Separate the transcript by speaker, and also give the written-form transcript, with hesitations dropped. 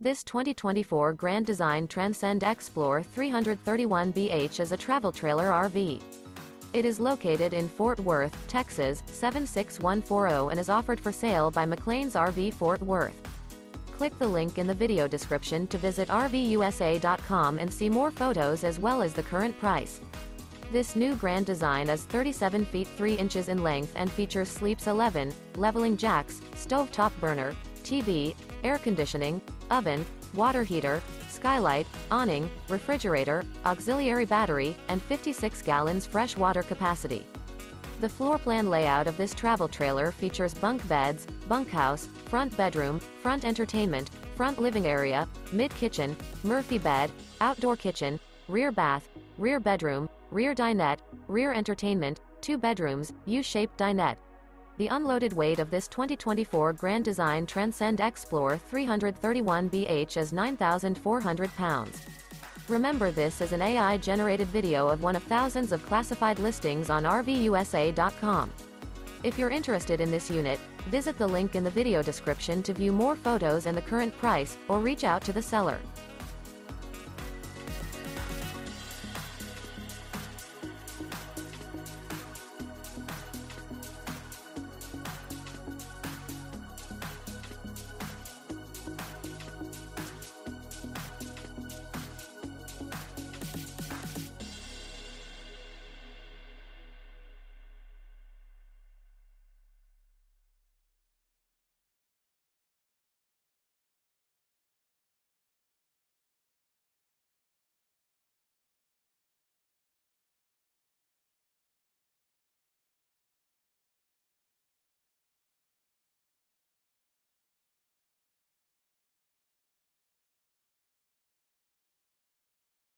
Speaker 1: This 2024 Grand Design Transcend Xplor 331BH is a travel trailer RV. It is located in Fort Worth, Texas, 76140 and is offered for sale by McClain's RV Fort Worth. Click the link in the video description to visit RVUSA.com and see more photos as well as the current price. This new Grand Design is 37 feet 3 inches in length and features sleeps 11, leveling jacks, stovetop burner, TV, air conditioning, oven, water heater, skylight, awning, refrigerator, auxiliary battery, and 56 gallons fresh water capacity. The floor plan layout of this travel trailer features bunk beds, bunkhouse, front bedroom, front entertainment, front living area, mid-kitchen, Murphy bed, outdoor kitchen, rear bath, rear bedroom, rear dinette, rear entertainment, 2 bedrooms, U-shaped dinette. The unloaded weight of this 2024 Grand Design Transcend Xplor 331BH is 9,400 pounds. Remember, this is an AI-generated video of one of thousands of classified listings on RVUSA.com. If you're interested in this unit, visit the link in the video description to view more photos and the current price, or reach out to the seller.